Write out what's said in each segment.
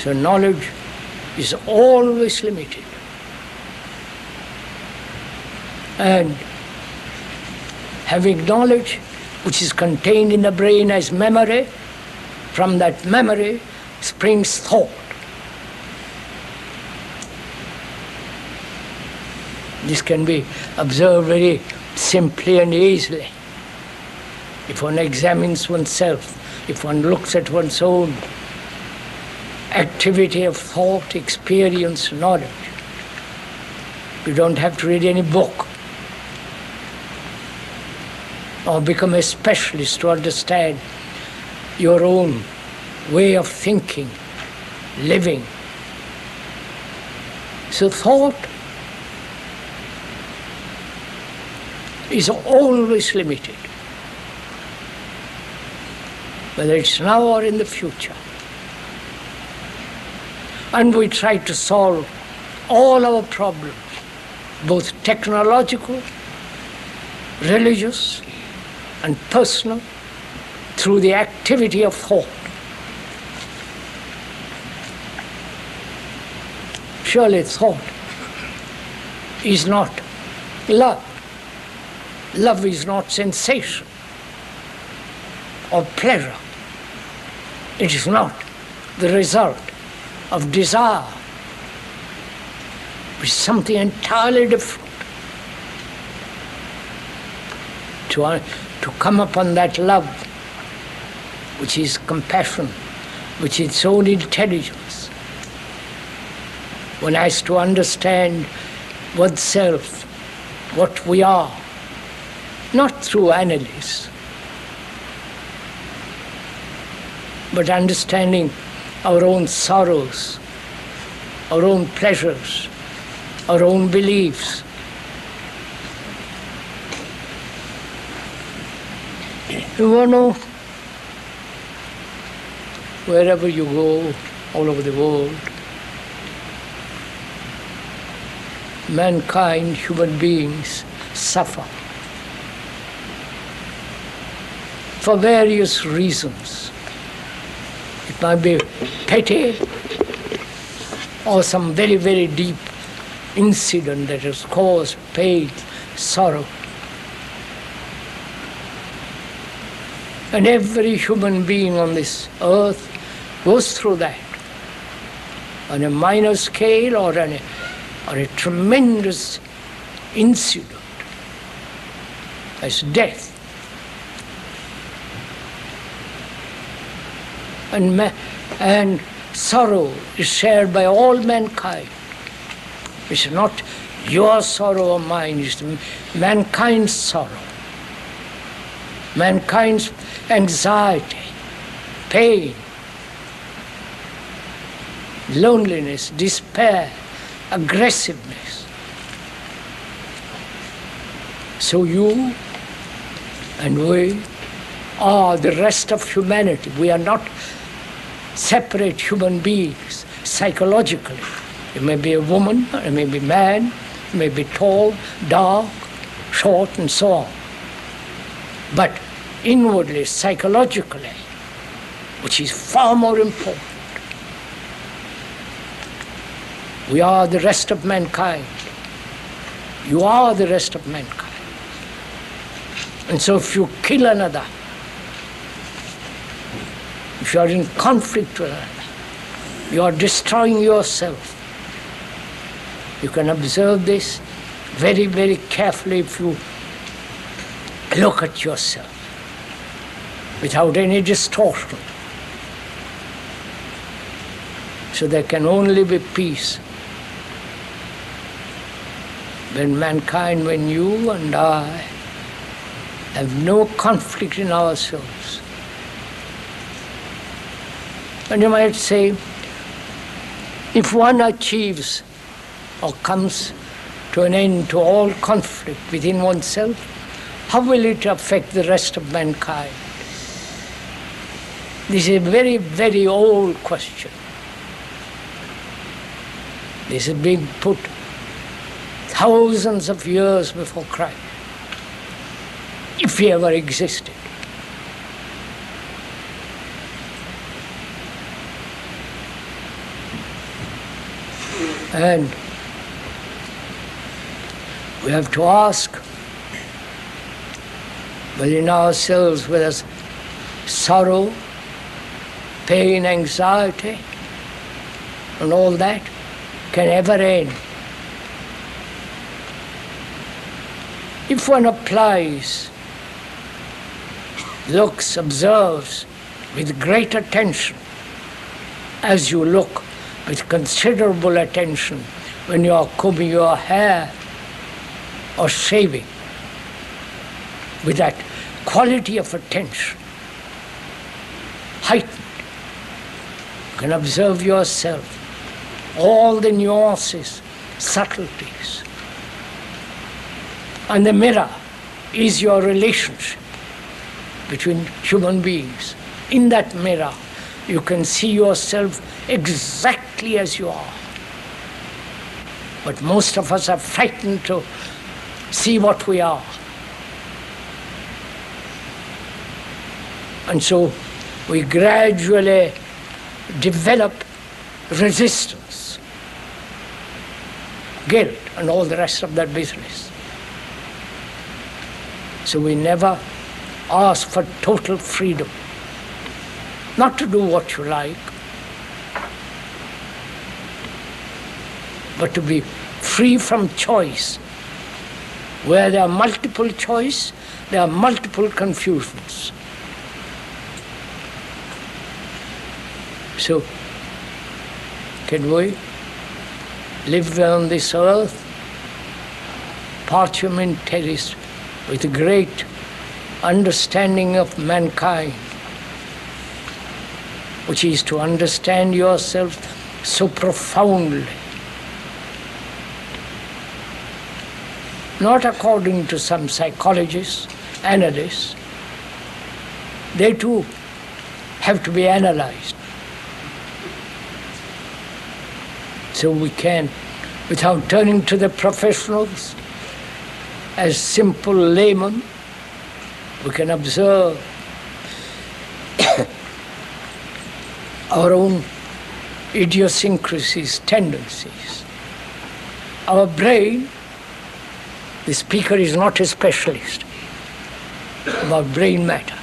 So knowledge is always limited. And having knowledge which is contained in the brain as memory, from that memory springs thought. This can be observed very simply and easily. If one examines oneself, if one looks at one's own activity of thought, experience, knowledge, you don't have to read any book or become a specialist to understand your own way of thinking, living. So thought is always limited, whether it's now or in the future. And we try to solve all our problems, both technological, religious, and personal, through the activity of thought. Surely thought is not love. Love is not sensation or pleasure. It is not the result of desire. It's something entirely different. To come upon that love, which is compassion, which is its own intelligence. One has to understand oneself, what we are, not through analysis, but understanding our own sorrows, our own pleasures, our own beliefs. You know, wherever you go, all over the world, mankind, human beings, suffer for various reasons. It might be petty or some very, very deep incident that has caused pain, sorrow. And every human being on this earth goes through that, on a minor scale or a tremendous incident as death. And sorrow is shared by all mankind. It's not your sorrow or mine, it's mankind's sorrow. Mankind's anxiety, pain, loneliness, despair, aggressiveness. So you and we are the rest of humanity. We are not separate human beings psychologically. You may be a woman, or you may be a man, you may be tall, dark, short, and so on. But inwardly, psychologically, which is far more important, we are the rest of mankind. You are the rest of mankind. And so if you kill another, if you are in conflict with another, you are destroying yourself. You can observe this very, very carefully if you look at yourself without any distortion. So there can only be peace when mankind, when you and I have no conflict in ourselves. And you might say, if one achieves or comes to an end to all conflict within oneself, how will it affect the rest of mankind? This is a very, very old question. This is being put thousands of years before Christ, if he ever existed. And we have to ask within ourselves whether sorrow, pain, anxiety, and all that can ever end. If one applies, looks, observes with great attention, as you look with considerable attention when you are combing your hair or shaving, with that quality of attention heightened, you can observe yourself, all the nuances, subtleties. And the mirror is your relationship between human beings. In that mirror, you can see yourself exactly as you are. But most of us are frightened to see what we are. And so we gradually develop resistance, guilt, and all the rest of that business. So we never ask for total freedom, not to do what you like, but to be free from choice. Where there are multiple choice, there are multiple confusions. So, can we live on this earth, parchment terrace, with a great understanding of mankind, which is to understand yourself so profoundly, not according to some psychologists, analysts. They too have to be analyzed. So we can, without turning to the professionals, as simple laymen, we can observe our own idiosyncrasies, tendencies. Our brain, the speaker is not a specialist about brain matter.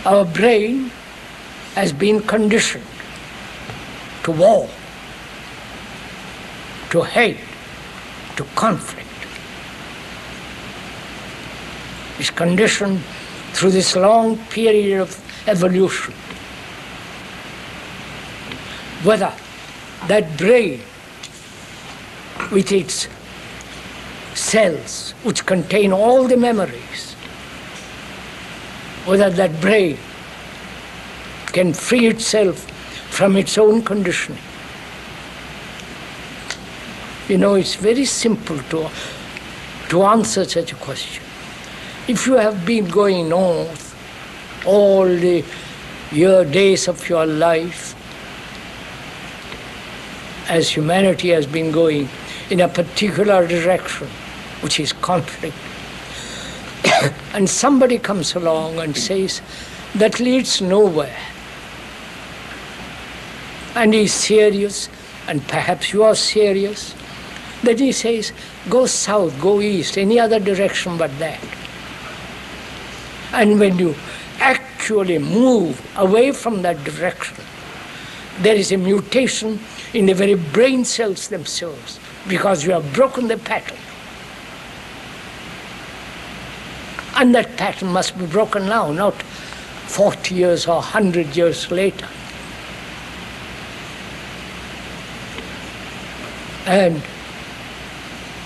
Our brain has been conditioned to war, to hate, to conflict. It's conditioned through this long period of evolution. Whether that brain, with its cells which contain all the memories, whether that brain can free itself from its own conditioning. You know, it's very simple to answer such a question. If you have been going north all the days of your life, as humanity has been going in a particular direction, which is conflict, and somebody comes along and says, that leads nowhere, and he's serious, and perhaps you are serious, then he says, go south, go east, any other direction but that. And when you actually move away from that direction, there is a mutation in the very brain cells themselves, because you have broken the pattern. And that pattern must be broken now, not 40 years or 100 years later. And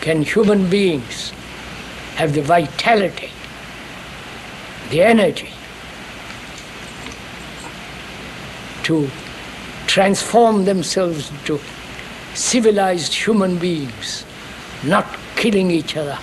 can human beings have the vitality, the energy to transform themselves into civilized human beings, not killing each other,